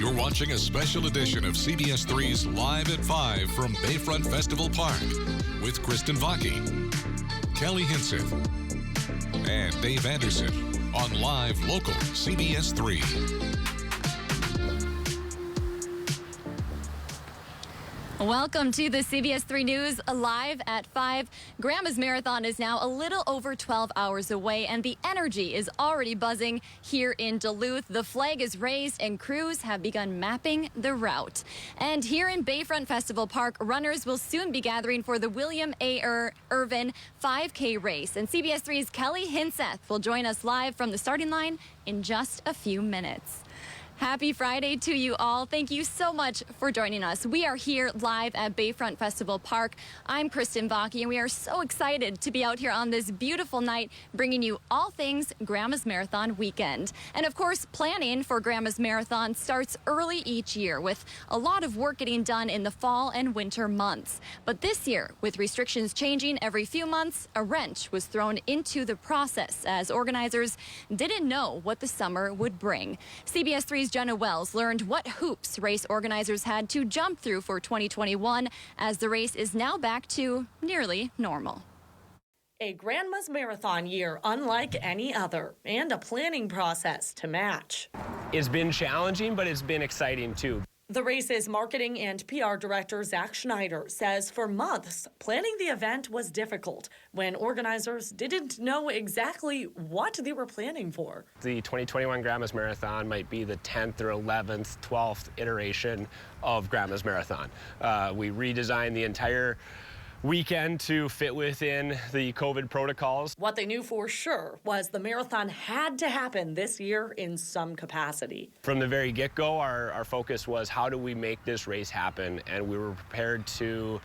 You're watching a special edition of CBS3's Live at 5 from Bayfront Festival Park with Kristen Vake, Kelly Hinseth, and Dave Anderson on Live Local CBS3. Welcome to the CBS3 News Live at 5. Grandma's Marathon is now a little over 12 hours away, and the energy is already buzzing here in Duluth. The flag is raised, and crews have begun mapping the route. And here in Bayfront Festival Park, runners will soon be gathering for the William A. Irvin 5K race. And CBS3's Kelly Hinseth will join us live from the starting line in just a few minutes. Happy Friday to you all. Thank you so much for joining us. We are here live at Bayfront Festival Park. I'm Kristen Vake, and we are so excited to be out here on this beautiful night, bringing you all things Grandma's Marathon weekend. And of course, planning for Grandma's Marathon starts early each year, with a lot of work getting done in the fall and winter months. But this year, with restrictions changing every few months, a wrench was thrown into the process as organizers didn't know what the summer would bring. CBS3's Jenna Wells learned what hoops race organizers had to jump through for 2021 as the race is now back to nearly normal. A Grandma's Marathon year unlike any other, and a planning process to match. It's been challenging, but it's been exciting too. The race's marketing and PR director, Zach Schneider, says for months, planning the event was difficult when organizers didn't know exactly what they were planning for. The 2021 Grandma's Marathon might be the 10th or 11th, 12th iteration of Grandma's Marathon. We redesigned the entire weekend to fit within the COVID protocols. What they knew for sure was the marathon had to happen this year in some capacity. From the very get-go, our focus was how do we make this race happen, and we were prepared to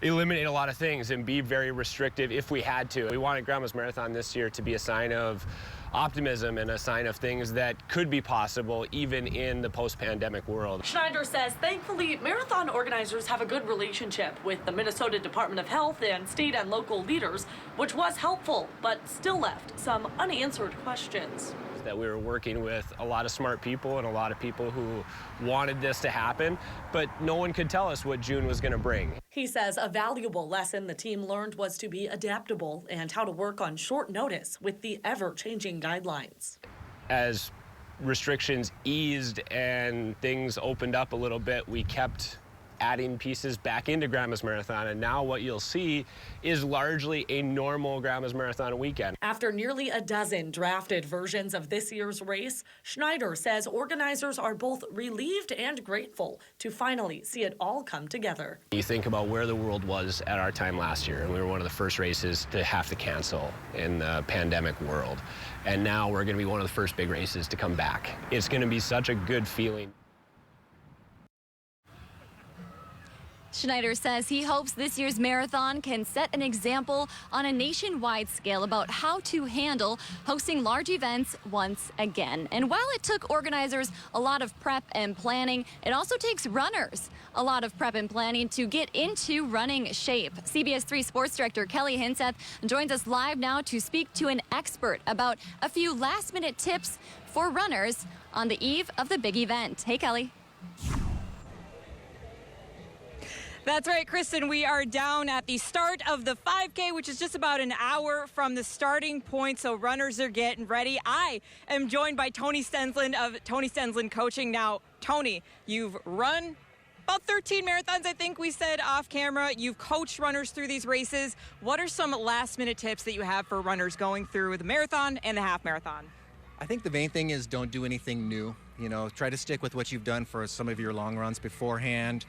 eliminate a lot of things and be very restrictive if we had to. We wanted Grandma's Marathon this year to be a sign of optimism and a sign of things that could be possible even in the post-pandemic world. Schneider says thankfully marathon organizers have a good relationship with the Minnesota Department of Health and state and local leaders, which was helpful but still left some unanswered questions. That we were working with a lot of smart people and a lot of people who wanted this to happen, but no one could tell us what June was going to bring. He says a valuable lesson the team learned was to be adaptable and how to work on short notice with the ever-changing guidelines. As restrictions eased and things opened up a little bit, we kept adding pieces back into Grandma's Marathon, and now what you'll see is largely a normal Grandma's Marathon weekend. After nearly a dozen drafted versions of this year's race, Schneider says organizers are both relieved and grateful to finally see it all come together. You think about where the world was at our time last year, and we were one of the first races to have to cancel in the pandemic world, and now we're going to be one of the first big races to come back. It's going to be such a good feeling. Schneider says he hopes this year's marathon can set an example on a nationwide scale about how to handle hosting large events once again. And while it took organizers a lot of prep and planning, it also takes runners a lot of prep and planning to get into running shape. CBS3 Sports Director Kelly Hinseth joins us live now to speak to an expert about a few last-minute tips for runners on the eve of the big event. Hey, Kelly. That's right, Kristen. We are down at the start of the 5K, which is just about an hour from the starting point, so runners are getting ready. I am joined by Tony Stensland of Tony Stensland Coaching. Now, Tony, you've run about 13 marathons, I think we said off camera. You've coached runners through these races. What are some last-minute tips that you have for runners going through the marathon and the half marathon? I think the main thing is don't do anything new. You know, try to stick with what you've done for some of your long runs beforehand.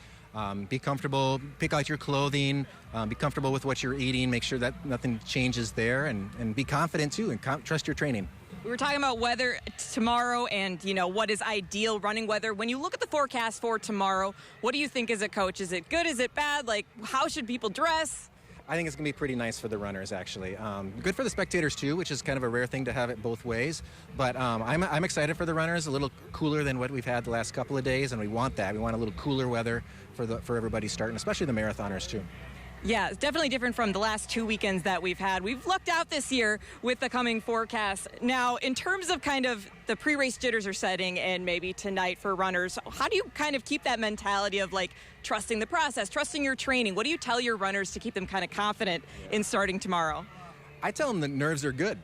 Be comfortable, pick out your clothing, be comfortable with what you're eating, make sure that nothing changes there, and be confident too, and trust your training. We were talking about weather tomorrow and, you know, what is ideal running weather. When you look at the forecast for tomorrow, what do you think as a coach? Is it good? Is it bad? Like, how should people dress? I think it's going to be pretty nice for the runners, actually. Good for the spectators, too, which is kind of a rare thing to have it both ways. But I'm excited for the runners, a little cooler than what we've had the last couple of days, and we want that. We want a little cooler weather for everybody starting, especially the marathoners, too. Yeah, it's definitely different from the last 2 weekends that we've had. We've lucked out this year with the coming forecast. Now, in terms of kind of the pre-race jitters are setting and maybe tonight for runners, how do you kind of keep that mentality of like trusting the process, trusting your training? What do you tell your runners to keep them kind of confident in starting tomorrow? I tell them that nerves are good.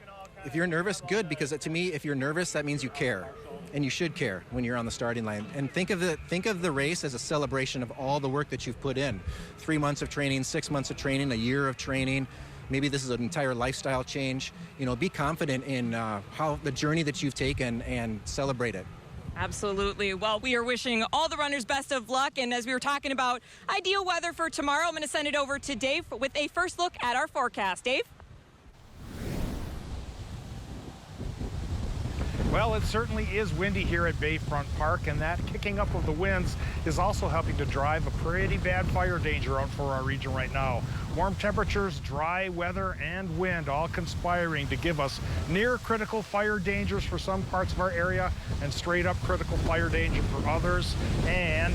If you're nervous, good, because to me, if you're nervous, that means you care. And you should care when you're on the starting line. And think of the race as a celebration of all the work that you've put in. 3 months of training, 6 months of training, a year of training. Maybe this is an entire lifestyle change. You know, be confident in how the journey that you've taken and celebrate it. Absolutely. Well, we are wishing all the runners best of luck. And as we were talking about ideal weather for tomorrow, I'm going to send it over to Dave with a first look at our forecast. Dave? Well, it certainly is windy here at Bayfront Park, and that kicking up of the winds is also helping to drive a pretty bad fire danger out for our region right now. Warm temperatures, dry weather, and wind all conspiring to give us near critical fire dangers for some parts of our area and straight up critical fire danger for others, and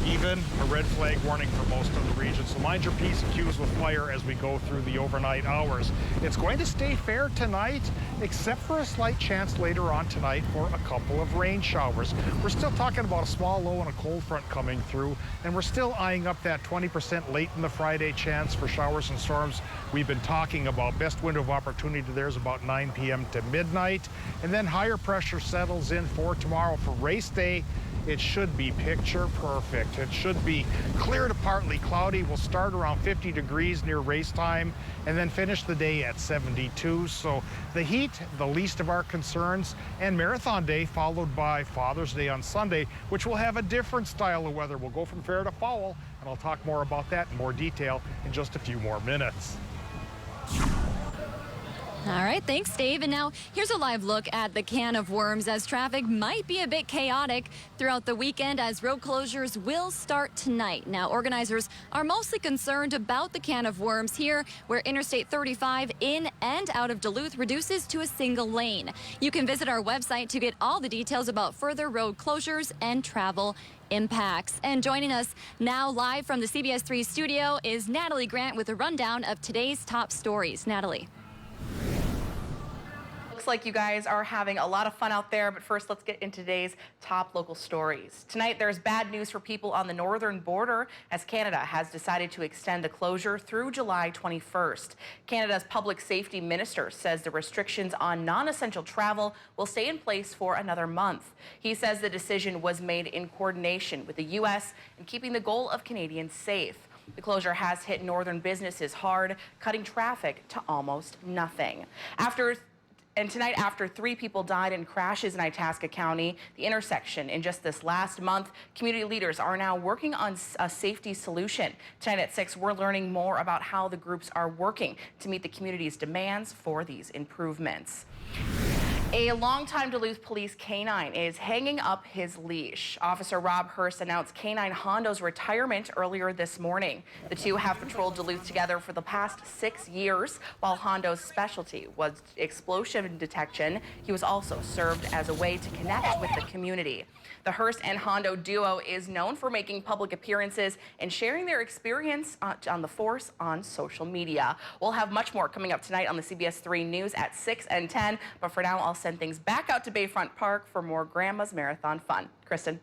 even a red flag warning for most of the region. So mind your P's and Q's with fire as we go through the overnight hours. It's going to stay fair tonight, except for a slight chance later on tonight for a couple of rain showers. We're still talking about a small low and a cold front coming through, and we're still eyeing up that 20% late in the Friday chance for showers and storms we've been talking about. Best window of opportunity there is about 9 p.m. to midnight, and then higher pressure settles in for tomorrow for race day. It should be picture perfect. It should be clear to partly cloudy. We'll start around 50 degrees near race time and then finish the day at 72. So the heat, the least of our concerns, and Marathon Day followed by Father's Day on Sunday, which will have a different style of weather. We'll go from fair to foul, and I'll talk more about that in more detail in just a few more minutes. All right, thanks, Dave. And now here's a live look at the can of worms, as traffic might be a bit chaotic throughout the weekend as road closures will start tonight. Now, organizers are mostly concerned about the can of worms here, where Interstate 35 in and out of Duluth reduces to a single lane. You can visit our website to get all the details about further road closures and travel impacts. And joining us now live from the CBS3 studio is Natalie Grant with a rundown of today's top stories. Natalie. Like you guys are having a lot of fun out there, but first let's get into today's top local stories. Tonight there's bad news for people on the northern border as Canada has decided to extend the closure through July 21st. Canada's public safety minister says the restrictions on non-essential travel will stay in place for another month. He says the decision was made in coordination with the U.S. and keeping the goal of Canadians safe. The closure has hit northern businesses hard, cutting traffic to almost nothing. And tonight, after 3 people died in crashes in Itasca County, the intersection in just this last month, community leaders are now working on a safety solution. Tonight at 6, we're learning more about how the groups are working to meet the community's demands for these improvements. A longtime Duluth police canine is hanging up his leash. Officer Rob Hurst announced Canine Hondo's retirement earlier this morning. The two have patrolled Duluth together for the past 6 years. While Hondo's specialty was explosion detection, he was also served as a way to connect with the community. The Hurst and Hondo duo is known for making public appearances and sharing their experience on the force on social media. We'll have much more coming up tonight on the CBS3 News at 6 and 10. But for now, I'll send things back out to Bayfront Park for more Grandma's Marathon fun. Kristen.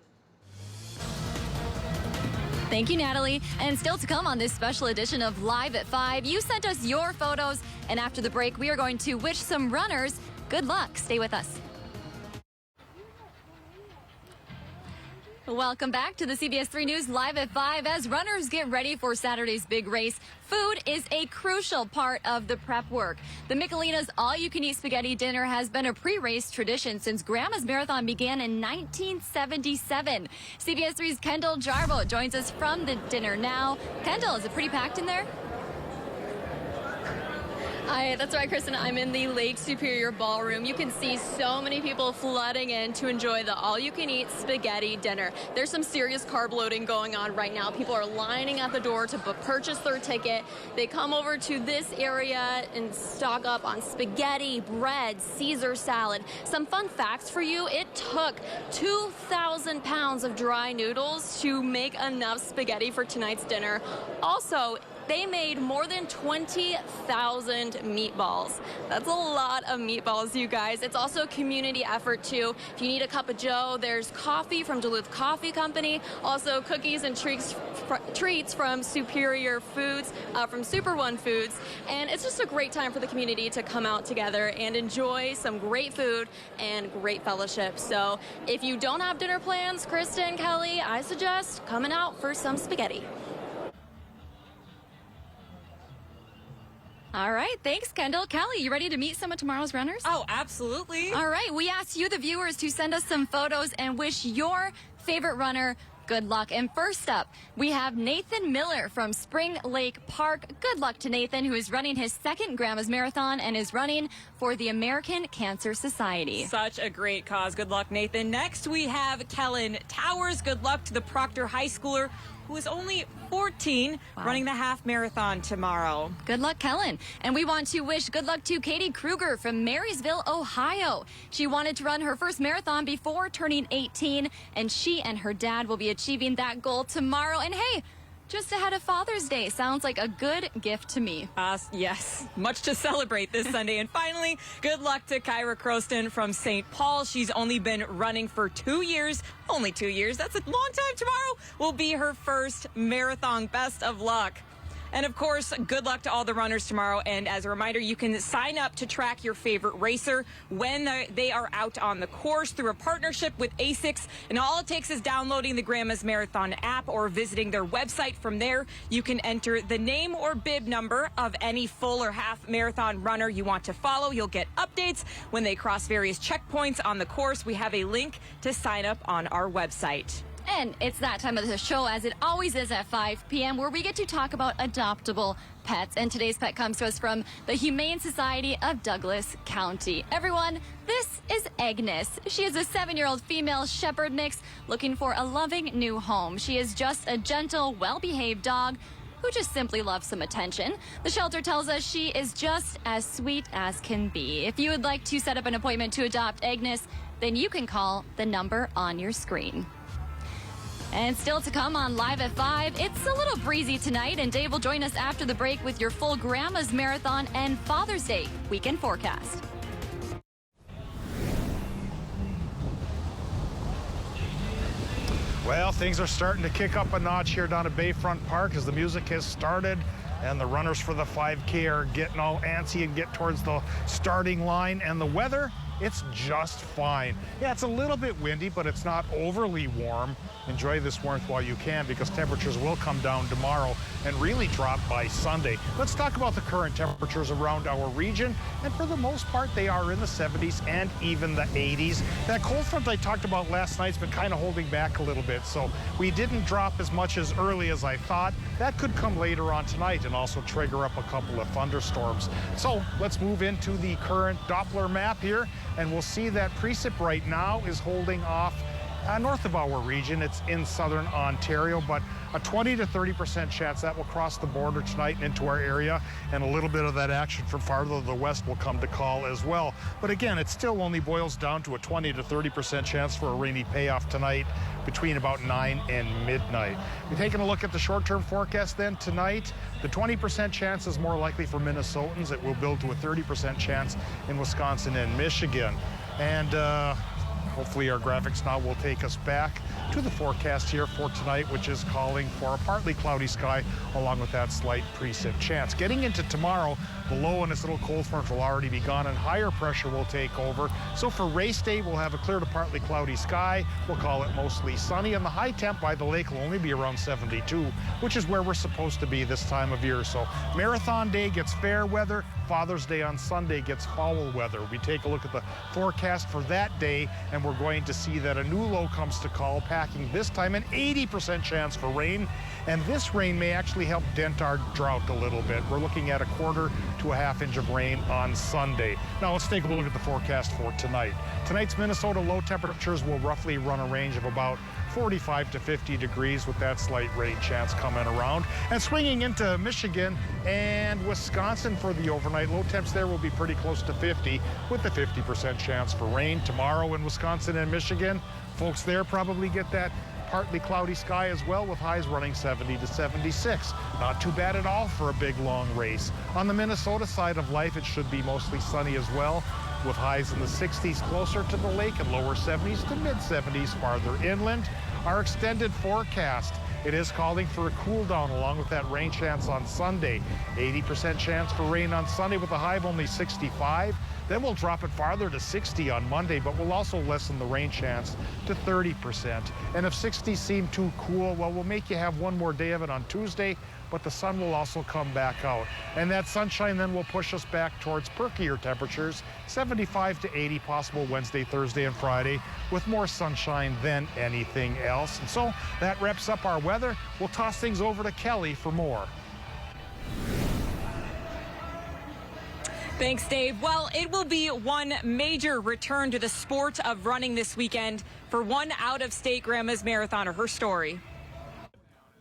Thank you, Natalie. And still to come on this special edition of Live at 5, you sent us your photos. And after the break, we are going to wish some runners good luck. Stay with us. Welcome back to the CBS3 News Live at 5. As runners get ready for Saturday's big race, food is a crucial part of the prep work. The Michelina's all-you-can-eat spaghetti dinner has been a pre-race tradition since Grandma's Marathon began in 1977. CBS3's Kendall Jarbo joins us from the dinner now. Kendall, is it pretty packed in there? Hi, that's right, Kristen. I'm in the Lake Superior Ballroom. You can see so many people flooding in to enjoy the all-you-can-eat spaghetti dinner. There's some serious carb loading going on right now. People are lining at the door to purchase their ticket. They come over to this area and stock up on spaghetti, bread, Caesar salad. Some fun facts for you. It took 2,000 pounds of dry noodles to make enough spaghetti for tonight's dinner. Also, They made more than 20,000 meatballs. That's a lot of meatballs, you guys. It's also a community effort, too. If you need a cup of joe, there's coffee from Duluth Coffee Company, also cookies and treats from Superior Foods, from Super One Foods. And it's just a great time for the community to come out together and enjoy some great food and great fellowship. So if you don't have dinner plans, Kristen, Kelly, I suggest coming out for some spaghetti. All right. Thanks, Kendall. Kelly, you ready to meet some of tomorrow's runners? Oh, absolutely. All right. We asked you, the viewers, to send us some photos and wish your favorite runner good luck. And first up, we have Nathan Miller from Spring Lake Park. Good luck to Nathan, who is running his second Grandma's Marathon and is running for the American Cancer Society. Such a great cause. Good luck, Nathan. Next, we have Kellen Towers. Good luck to the Proctor High Schooler, who is only 14, running the half marathon tomorrow. Good luck, Kellen. And we want to wish good luck to Katie Krueger from Marysville, Ohio. She wanted to run her first marathon before turning 18, and she and her dad will be achieving that goal tomorrow. And hey, just ahead of Father's Day. Sounds like a good gift to me. Yes, much to celebrate this Sunday. And finally, good luck to Kyra Crowston from St. Paul. She's only been running for 2 years. Only 2 years. That's a long time. Tomorrow will be her first marathon. Best of luck. And of course, good luck to all the runners tomorrow. And as a reminder, you can sign up to track your favorite racer when they are out on the course through a partnership with ASICS. And all it takes is downloading the Grandma's Marathon app or visiting their website. From there, you can enter the name or bib number of any full or half marathon runner you want to follow. You'll get updates when they cross various checkpoints on the course. We have a link to sign up on our website. And it's that time of the show, as it always is at 5 p.m., where we get to talk about adoptable pets. And today's pet comes to us from the Humane Society of Douglas County. Everyone, this is Agnes. She is a 7-year-old female shepherd mix looking for a loving new home. She is just a gentle, well-behaved dog who just simply loves some attention. The shelter tells us she is just as sweet as can be. If you would like to set up an appointment to adopt Agnes, then you can call the number on your screen. And still to come on Live at 5, it's a little breezy tonight, and Dave will join us after the break with your full Grandma's Marathon and Father's Day weekend forecast. Well, things are starting to kick up a notch here down at Bayfront Park as the music has started and the runners for the 5K are getting all antsy and get towards the starting line. And the weather, it's just fine. Yeah, it's a little bit windy, but it's not overly warm. Enjoy this warmth while you can, because temperatures will come down tomorrow and really drop by Sunday. Let's talk about the current temperatures around our region. And for the most part, they are in the 70s and even the 80s. That cold front I talked about last night's been kind of holding back a little bit. So we didn't drop as much as early as I thought. That could come later on tonight and also trigger up a couple of thunderstorms. So let's move into the current Doppler map here, and we'll see that precip right now is holding off north of our region. It's in southern Ontario, but a 20 to 30% chance that will cross the border tonight and into our area, and a little bit of that action from farther to the west will come to call as well. But again, it still only boils down to a 20 to 30% chance for a rainy payoff tonight between about 9 and midnight. We're taking a look at the short-term forecast then tonight. The 20% chance is more likely for Minnesotans. It will build to a 30% chance in Wisconsin and Michigan. And hopefully our graphics now will take us back to the forecast here for tonight, which is calling for a partly cloudy sky along with that slight precip chance. Getting into tomorrow, the low in this little cold front will already be gone and higher pressure will take over. So for race day, we'll have a clear to partly cloudy sky. We'll call it mostly sunny, and the high temp by the lake will only be around 72, which is where we're supposed to be this time of year. So Marathon Day gets fair weather. Father's Day on Sunday gets foul weather. We take a look at the forecast for that day, and we're going to see that a new low comes to call, packing this time an 80% chance for rain. And this rain may actually help dent our drought a little bit. We're looking at a quarter to a half inch of rain on Sunday. Now let's take a look at the forecast for tonight. Tonight's Minnesota low temperatures will roughly run a range of about 45 to 50 degrees with that slight rain chance coming around. And swinging into Michigan and Wisconsin for the overnight, low temps there will be pretty close to 50 with the 50% chance for rain. Tomorrow in Wisconsin and Michigan, folks there probably get that partly cloudy sky as well, with highs running 70 to 76. Not too bad at all for a big, long race. On the Minnesota side of life, it should be mostly sunny as well, with highs in the 60s closer to the lake and lower 70s to mid-70s farther inland. Our extended forecast, it is calling for a cool down along with that rain chance on Sunday. 80% chance for rain on Sunday with a high of only 65. Then we'll drop it farther to 60 on Monday, but we'll also lessen the rain chance to 30%. And if 60 seem too cool, well, we'll make you have one more day of it on Tuesday, but the sun will also come back out. And that sunshine then will push us back towards perkier temperatures, 75 to 80 possible Wednesday, Thursday, and Friday, with more sunshine than anything else. And so that wraps up our weather. We'll toss things over to Kelly for more. Thanks, Dave. Well, it will be one major return to the sport of running this weekend for one out-of-state Grandma's Marathoner. Her story.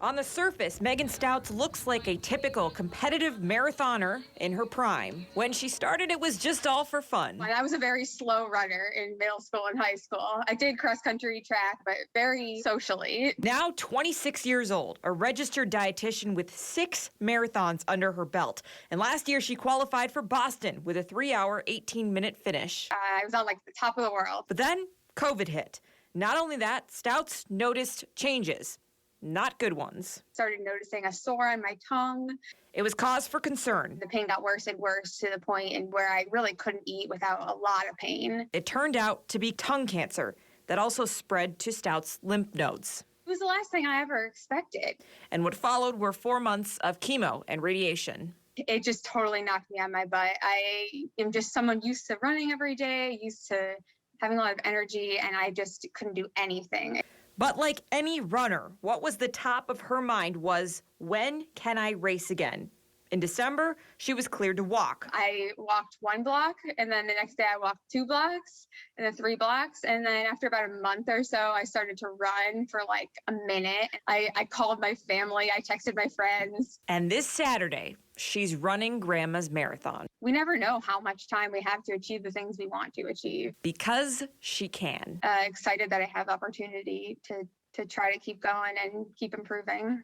On the surface, Megan Stouts looks like a typical competitive marathoner in her prime. When she started, it was just all for fun. I was a very slow runner in middle school and high school. I did cross-country track, but very socially. Now 26 years old, a registered dietitian with 6 marathons under her belt. And last year, she qualified for Boston with a 3-hour, 18-minute finish. I was on like the top of the world. But then COVID hit. Not only that, Stouts noticed changes. Not good ones. Started noticing a sore on my tongue. It was cause for concern. The pain got worse and worse to the point in where I really couldn't eat without a lot of pain. It turned out to be tongue cancer that also spread to Stouts' lymph nodes. It was the last thing I ever expected. And what followed were 4 months of chemo and radiation. It just totally knocked me on my butt. I am just someone used to running every day, used to having a lot of energy, and I just couldn't do anything. But like any runner, what was the top of her mind was, when can I race again? In December, she was cleared to walk. I walked 1 block, and then the next day I walked 2 blocks, and then 3 blocks. And then after about a month or so, I started to run for like a minute. I called my family, I texted my friends. And this Saturday, she's running Grandma's Marathon. We never know how much time we have to achieve the things we want to achieve. Because she can. Excited that I have the opportunity to try to keep going and keep improving.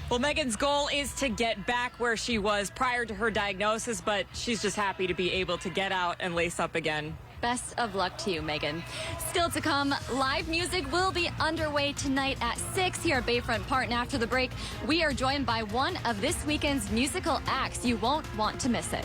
Well, Megan's goal is to get back where she was prior to her diagnosis, but she's just happy to be able to get out and lace up again. Best of luck to you, Megan. Still to come, live music will be underway tonight at 6 here at Bayfront Park. And after the break, we are joined by one of this weekend's musical acts. You won't want to miss it.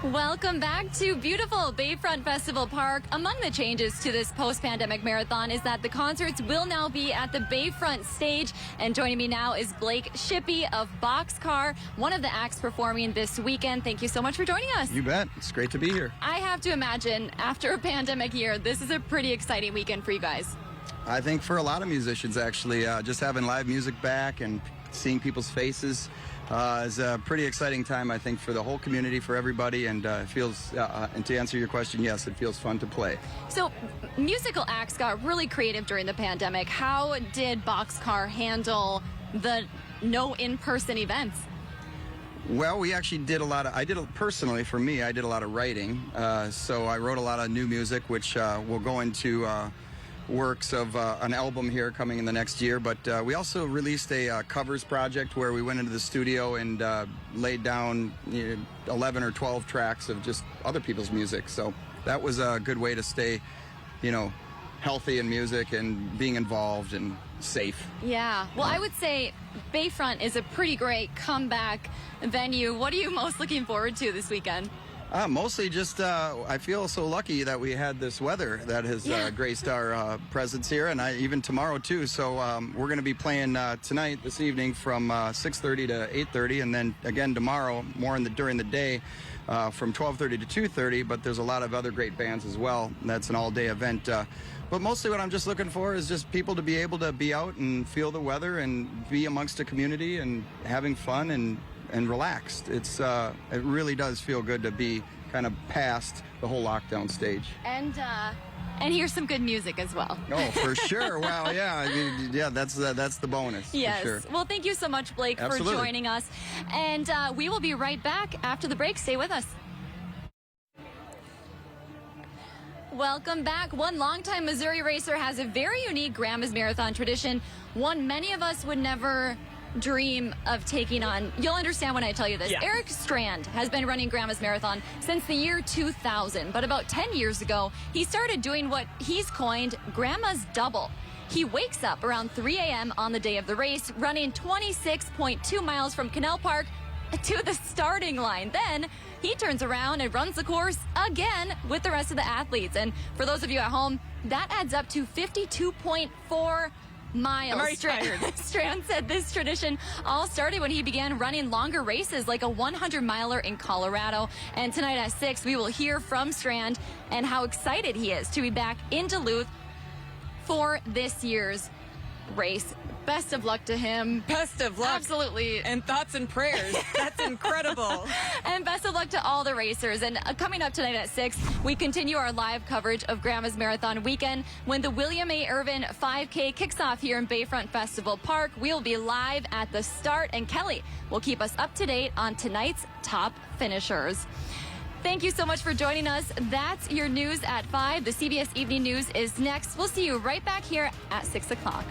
Welcome back to beautiful Bayfront Festival Park. Among the changes to this post-pandemic marathon is that the concerts will now be at the Bayfront stage. And joining me now is Blake Shippey of Boxcar, one of the acts performing this weekend. Thank you so much for joining us. You bet. It's great to be here. I have to imagine, after a pandemic year, this is a pretty exciting weekend for you guys. I think for a lot of musicians, actually, just having live music back and seeing people's faces is a pretty exciting time, I think, for the whole community, for everybody, and it feels, and to answer your question, yes, it feels fun to play. So, musical acts got really creative during the pandemic. How did Boxcar handle the no in-person events? Well, we actually did personally, for me, I did a lot of writing, so I wrote a lot of new music, which will go into works of an album here coming in the next year, but we also released a covers project where we went into the studio and laid down 11 or 12 tracks of just other people's music. So that was a good way to stay, healthy in music and being involved and safe. Yeah. Well, I would say Bayfront is a pretty great comeback venue. What are you most looking forward to this weekend? Mostly just, I feel so lucky that we had this weather that has graced our presence here, and even tomorrow too. So we're going to be playing tonight, this evening, from 6:30 to 8:30, and then again tomorrow, more during the day, from 12:30 to 2:30. But there's a lot of other great bands as well. That's an all-day event. But mostly what I'm just looking for is just people to be able to be out and feel the weather and be amongst a community and having fun and relaxed. It really does feel good to be kind of past the whole lockdown stage. And here's some good music as well. Oh, for sure. Wow, yeah. That's the bonus. Yes. For sure. Well, thank you so much, Blake, Absolutely. for joining us. And we will be right back after the break. Stay with us. Welcome back. One longtime Missouri racer has a very unique Grandma's Marathon tradition, one many of us would never dream of taking on. You'll understand when I tell you this. Yeah. Eric Strand has been running Grandma's Marathon since the year 2000, but about 10 years ago, he started doing what he's coined Grandma's Double. He wakes up around 3 a.m. on the day of the race, running 26.2 miles from Canal Park to the starting line. Then he turns around and runs the course again with the rest of the athletes. And for those of you at home, that adds up to 52.4 miles. I'm already tired. Strand said this tradition all started when he began running longer races like a 100-miler in Colorado. And tonight at 6, we will hear from Strand and how excited he is to be back in Duluth for this year's race. Best of luck to him. Best of luck. Absolutely. And thoughts and prayers. That's incredible. And best of luck to all the racers. And coming up tonight at 6, we continue our live coverage of Grandma's Marathon weekend when the William A. Irvin 5K kicks off here in Bayfront Festival Park. We'll be live at the start, and Kelly will keep us up to date on tonight's top finishers. Thank you so much for joining us. That's your news at 5. The CBS Evening News is next. We'll see you right back here at 6 o'clock.